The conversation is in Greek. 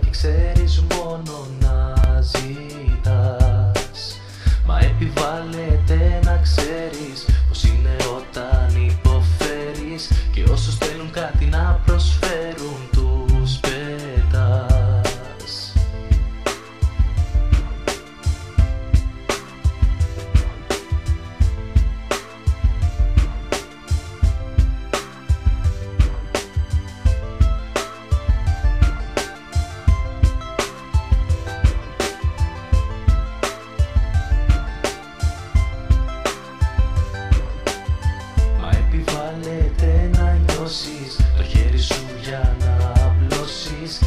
και ξέρεις μόνο να ζητάς. Μα επιβάλλεται να ξέρεις πως είναι όταν υποφέρεις και όσους θέλουν κάτι να προσφέρουν τους πετάς. Επιβάλλεται να νιώσεις το χέρι σου για να απλώσεις.